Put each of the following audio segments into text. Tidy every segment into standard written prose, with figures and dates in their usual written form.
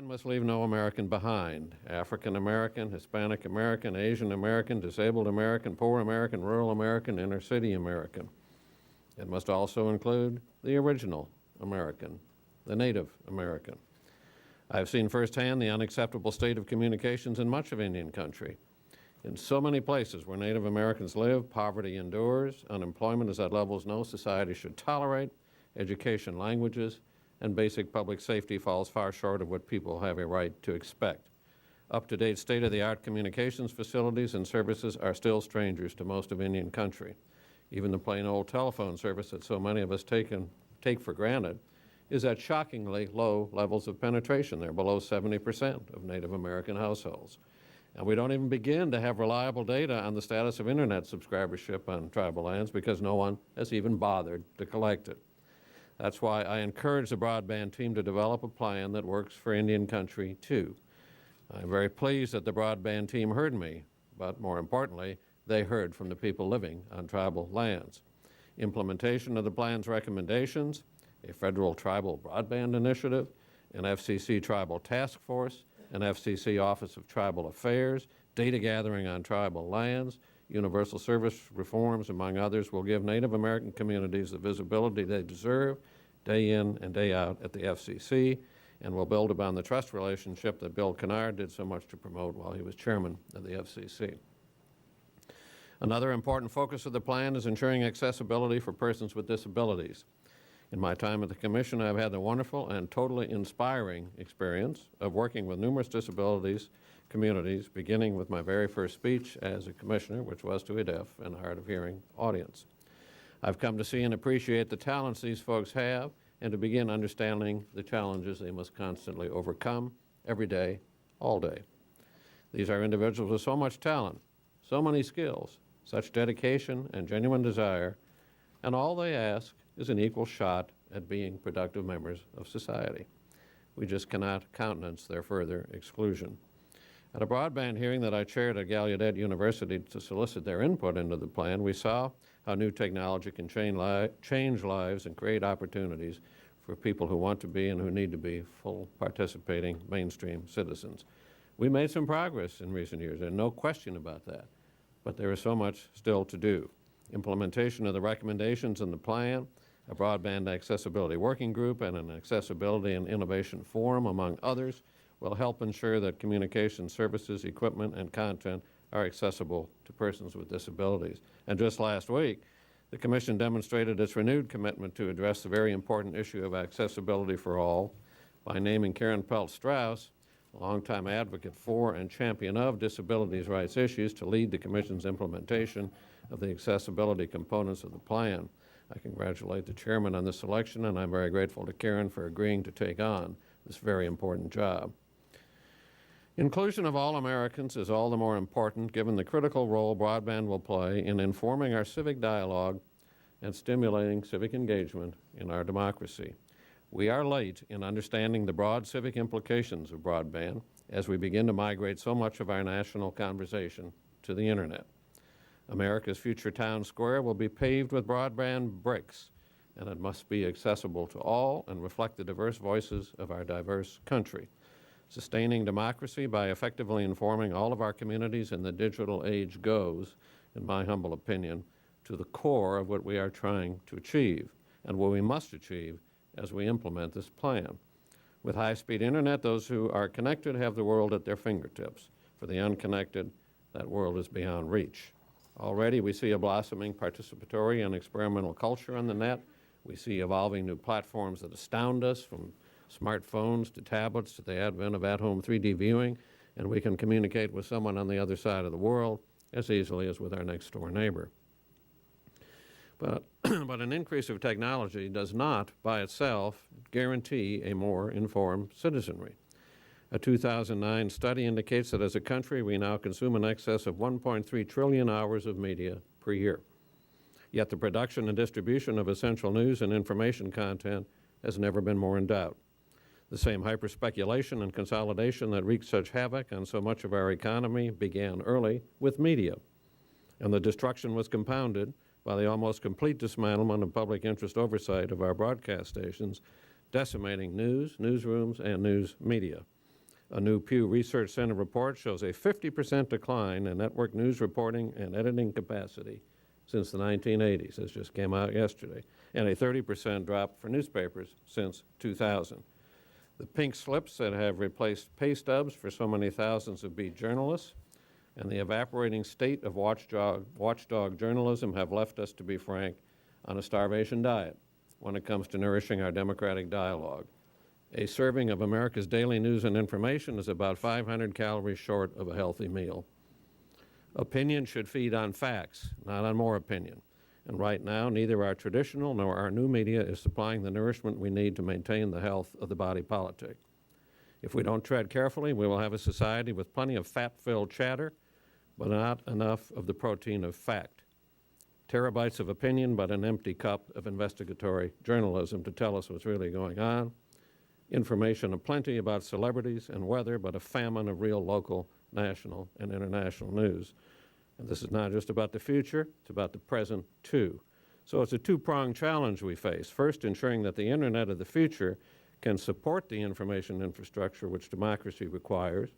Broadband must leave no American behind. African American, Hispanic American, Asian American, disabled American, poor American, rural American, inner city American. It must also include the original American, the Native American. I've seen firsthand the unacceptable state of communications in much of Indian country. In so many places where Native Americans live, poverty endures, unemployment is at levels no society should tolerate, education, languages, and basic public safety falls far short of what people have a right to expect. Up-to-date state-of-the-art communications facilities and services are still strangers to most of Indian country. Even the plain old telephone service that so many of us take for granted is at shockingly low levels of penetration. They're below 70% of Native American households. And we don't even begin to have reliable data on the status of internet subscribership on tribal lands because no one has even bothered to collect it. That's why I encourage the Broadband team to develop a plan that works for Indian country, too. I'm very pleased that the Broadband team heard me, but more importantly, they heard from the people living on tribal lands. Implementation of the plan's recommendations, a federal tribal broadband initiative, an FCC tribal task force, an FCC Office of Tribal Affairs, data gathering on tribal lands, universal service reforms, among others, will give Native American communities the visibility they deserve day in and day out at the FCC, and will build upon the trust relationship that Bill Kennard did so much to promote while he was chairman of the FCC. Another important focus of the plan is ensuring accessibility for persons with disabilities. In my time at the Commission, I've had the wonderful and totally inspiring experience of working with numerous disabilities communities, beginning with my very first speech as a commissioner, which was to a deaf and hard of hearing audience. I've come to see and appreciate the talents these folks have and to begin understanding the challenges they must constantly overcome every day, all day. These are individuals with so much talent, so many skills, such dedication and genuine desire, and all they ask is an equal shot at being productive members of society. We just cannot countenance their further exclusion. At a broadband hearing that I chaired at Gallaudet University to solicit their input into the plan, we saw how new technology can change lives and create opportunities for people who want to be and who need to be full participating mainstream citizens. We made some progress in recent years, and no question about that, but there is so much still to do. Implementation of the recommendations in the plan, a broadband accessibility working group, and an accessibility and innovation forum, among others, will help ensure that communication services, equipment, and content are accessible to persons with disabilities. And just last week, the Commission demonstrated its renewed commitment to address the very important issue of accessibility for all by naming Karen Pelt-Strauss, a longtime advocate for and champion of disabilities rights issues, to lead the Commission's implementation of the accessibility components of the plan. I congratulate the chairman on this selection, and I'm very grateful to Karen for agreeing to take on this very important job. Inclusion of all Americans is all the more important given the critical role broadband will play in informing our civic dialogue and stimulating civic engagement in our democracy. We are late in understanding the broad civic implications of broadband as we begin to migrate so much of our national conversation to the internet. America's future town square will be paved with broadband bricks, and it must be accessible to all and reflect the diverse voices of our diverse country. Sustaining democracy by effectively informing all of our communities in the digital age goes, in my humble opinion, to the core of what we are trying to achieve and what we must achieve as we implement this plan. With high-speed internet, those who are connected have the world at their fingertips. For the unconnected, that world is beyond reach. Already we see a blossoming participatory and experimental culture on the net. We see evolving new platforms that astound us, from smartphones to tablets to the advent of at-home 3D viewing, and we can communicate with someone on the other side of the world as easily as with our next-door neighbor. But an increase of technology does not, by itself, guarantee a more informed citizenry. A 2009 study indicates that as a country, we now consume in excess of 1.3 trillion hours of media per year. Yet the production and distribution of essential news and information content has never been more in doubt. The same hyper-speculation and consolidation that wreaked such havoc on so much of our economy began early with media, and the destruction was compounded by the almost complete dismantlement of public interest oversight of our broadcast stations, decimating news, newsrooms, and news media. A new Pew Research Center report shows a 50% decline in network news reporting and editing capacity since the 1980s. This just came out yesterday, and a 30% drop for newspapers since 2000. The pink slips that have replaced pay stubs for so many thousands of beat journalists and the evaporating state of watchdog journalism have left us, to be frank, on a starvation diet when it comes to nourishing our democratic dialogue. A serving of America's daily news and information is about 500 calories short of a healthy meal. Opinion should feed on facts, not on more opinion. And right now, neither our traditional nor our new media is supplying the nourishment we need to maintain the health of the body politic. If we don't tread carefully, we will have a society with plenty of fat-filled chatter, but not enough of the protein of fact. Terabytes of opinion, but an empty cup of investigatory journalism to tell us what's really going on. Information aplenty about celebrities and weather, but a famine of real local, national, and international news. And this is not just about the future, it's about the present too. So it's a two-pronged challenge we face. First, ensuring that the internet of the future can support the information infrastructure which democracy requires.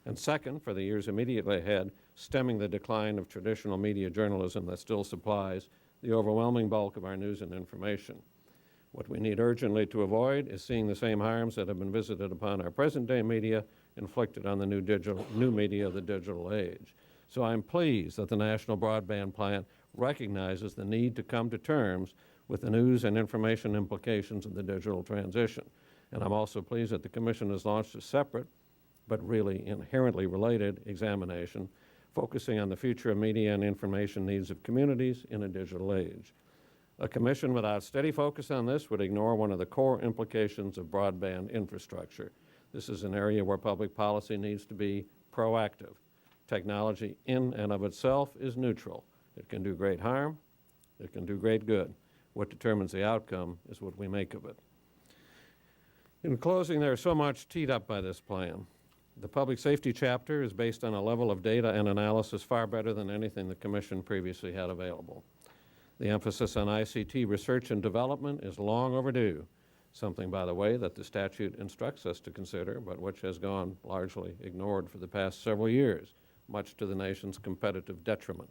And second, for the years immediately ahead, stemming the decline of traditional media journalism that still supplies the overwhelming bulk of our news and information. What we need urgently to avoid is seeing the same harms that have been visited upon our present-day media inflicted on the new media of the digital age. So I'm pleased that the National Broadband Plan recognizes the need to come to terms with the news and information implications of the digital transition. And I'm also pleased that the Commission has launched a separate, but really inherently related examination, focusing on the future of media and information needs of communities in a digital age. A commission without steady focus on this would ignore one of the core implications of broadband infrastructure. This is an area where public policy needs to be proactive. Technology in and of itself is neutral. It can do great harm, it can do great good. What determines the outcome is what we make of it. In closing, there's so much teed up by this plan. The public safety chapter is based on a level of data and analysis far better than anything the Commission previously had available. The emphasis on ICT research and development is long overdue, something, by the way, that the statute instructs us to consider, but which has gone largely ignored for the past several years, much to the nation's competitive detriment.